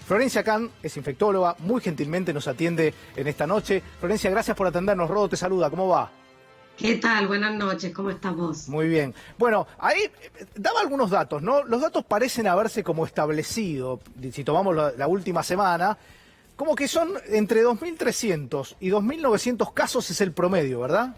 Florencia Can es infectóloga, muy gentilmente nos atiende en esta noche. Florencia, gracias por atendernos. Rodo te saluda, ¿cómo va? ¿Qué tal? Buenas noches, ¿cómo estás vos? Muy bien. Bueno, ahí daba algunos datos, ¿no? Los datos parecen haberse como establecido, si tomamos la última semana, como que son entre 2.300 y 2.900 casos es el promedio, ¿verdad?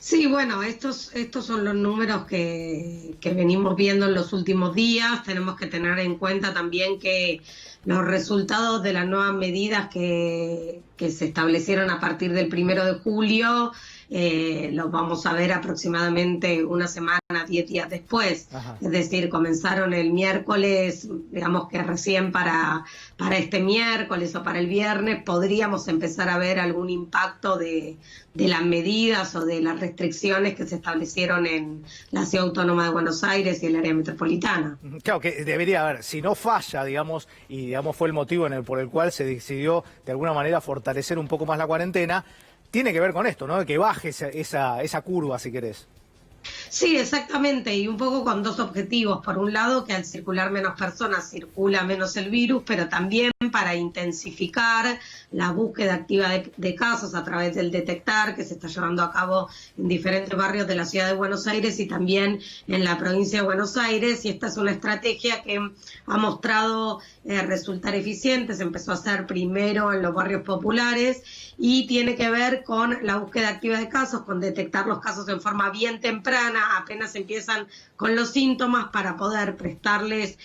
Sí, bueno, estos son los números que venimos viendo en los últimos días. Tenemos que tener en cuenta también que los resultados de las nuevas medidas que se establecieron a partir del 1 de julio los vamos a ver aproximadamente una semana, 10 días después. Ajá. Es decir, comenzaron el miércoles, digamos que recién para este miércoles o para el viernes podríamos empezar a ver algún impacto de las medidas o de las restricciones que se establecieron en la Ciudad Autónoma de Buenos Aires y el área metropolitana. Claro que debería haber, si no falla, digamos, y digamos fue el motivo por el cual se decidió de alguna manera fortalecer un poco más la cuarentena, tiene que ver con esto, ¿no? De que baje esa curva, si querés. Sí, exactamente, y un poco con dos objetivos. Por un lado, que al circular menos personas circula menos el virus, pero también para intensificar la búsqueda activa de casos a través del detectar que se está llevando a cabo en diferentes barrios de la ciudad de Buenos Aires y también en la provincia de Buenos Aires. Y esta es una estrategia que ha mostrado resultar eficiente. Se empezó a hacer primero en los barrios populares y tiene que ver con la búsqueda activa de casos, con detectar los casos en forma bien temprana, apenas empiezan con los síntomas, para poder prestarles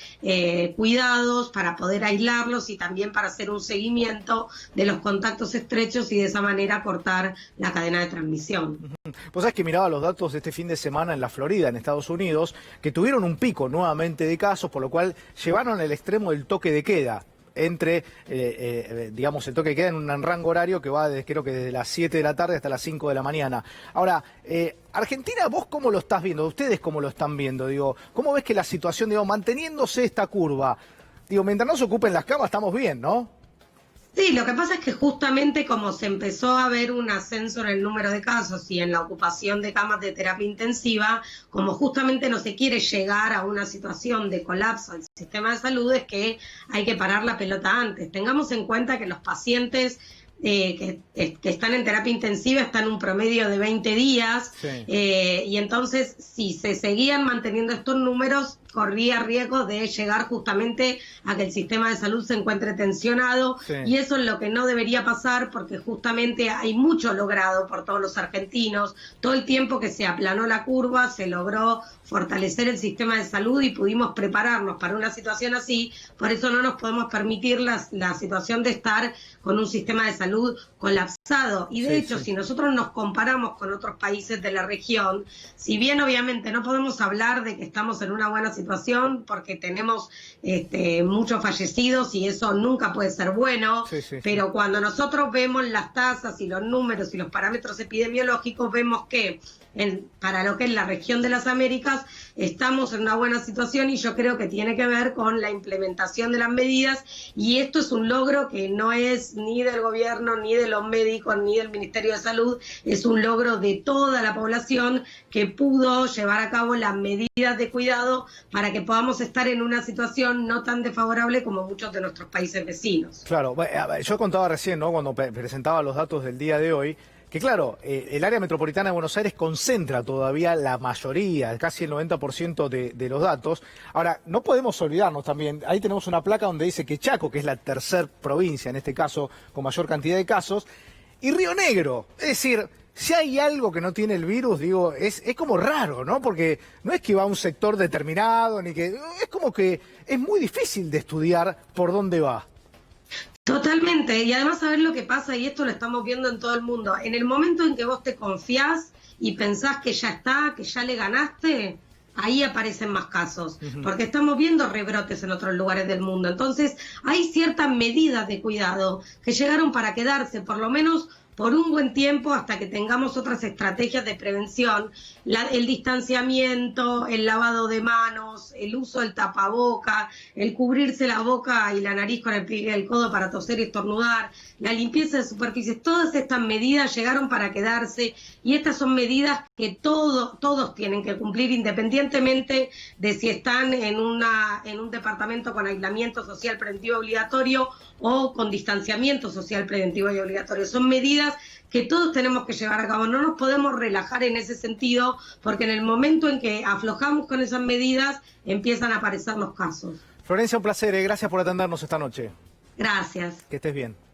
cuidados, para poder aislarlos y también para hacer un seguimiento de los contactos estrechos y de esa manera cortar la cadena de transmisión. Pues sabés que miraba los datos de este fin de semana en la Florida, en Estados Unidos, que tuvieron un pico nuevamente de casos, por lo cual llevaron al extremo el toque de queda. Entre, digamos, el toque de queda en un rango horario que va creo que desde las 7 de la tarde hasta las 5 de la mañana. Ahora, Argentina, ¿vos cómo lo estás viendo? ¿Ustedes cómo lo están viendo? Digo, ¿cómo ves que la situación, digo, manteniéndose esta curva? Digo, mientras no se ocupen las camas, estamos bien, ¿no? Sí, lo que pasa es que justamente como se empezó a ver un ascenso en el número de casos y en la ocupación de camas de terapia intensiva, como justamente no se quiere llegar a una situación de colapso del sistema de salud, es que hay que parar la pelota antes. Tengamos en cuenta que los pacientes que están en terapia intensiva están en un promedio de 20 días, sí. Y entonces si se seguían manteniendo estos números, corría riesgo de llegar justamente a que el sistema de salud se encuentre tensionado, sí. Y eso es lo que no debería pasar, porque justamente hay mucho logrado por todos los argentinos. Todo el tiempo que se aplanó la curva, se logró fortalecer el sistema de salud y pudimos prepararnos para una situación así. Por eso no nos podemos permitir la situación de estar con un sistema de salud colapsado. Y de hecho, si nosotros nos comparamos con otros países de la región, si bien obviamente no podemos hablar de que estamos en una buena situación porque tenemos muchos fallecidos y eso nunca puede ser bueno, pero cuando nosotros vemos las tasas y los números y los parámetros epidemiológicos, vemos que para lo que es la región de las Américas estamos en una buena situación, y yo creo que tiene que ver con la implementación de las medidas, y esto es un logro que no es ni del gobierno, ni de los médicos, ni del Ministerio de Salud, es un logro de toda la población que pudo llevar a cabo las medidas de cuidado para que podamos estar en una situación no tan desfavorable como muchos de nuestros países vecinos. Claro, yo contaba recién, ¿no?, cuando presentaba los datos del día de hoy, que claro, el área metropolitana de Buenos Aires concentra todavía la mayoría, casi el 90% de los datos. Ahora, no podemos olvidarnos también, ahí tenemos una placa donde dice que Chaco, que es la tercera provincia, en este caso, con mayor cantidad de casos, y Río Negro. Es decir, si hay algo que no tiene el virus, digo, es como raro, ¿no? Porque no es que va a un sector determinado, ni que es como que es muy difícil de estudiar por dónde va. Totalmente, y además saber lo que pasa, y esto lo estamos viendo en todo el mundo, en el momento en que vos te confiás y pensás que ya está, que ya le ganaste, ahí aparecen más casos, porque estamos viendo rebrotes en otros lugares del mundo. Entonces hay ciertas medidas de cuidado que llegaron para quedarse, por lo menos por un buen tiempo hasta que tengamos otras estrategias de prevención, el distanciamiento, el lavado de manos, el uso del tapaboca, el cubrirse la boca y la nariz con el pliegue del codo para toser y estornudar, la limpieza de superficies, todas estas medidas llegaron para quedarse y estas son medidas que todos tienen que cumplir independientemente de si están en un departamento con aislamiento social preventivo obligatorio o con distanciamiento social preventivo y obligatorio. Son medidas que todos tenemos que llevar a cabo. No nos podemos relajar en ese sentido porque en el momento en que aflojamos con esas medidas empiezan a aparecer los casos. Florencia, un placer. Gracias por atendernos esta noche. Gracias. Que estés bien.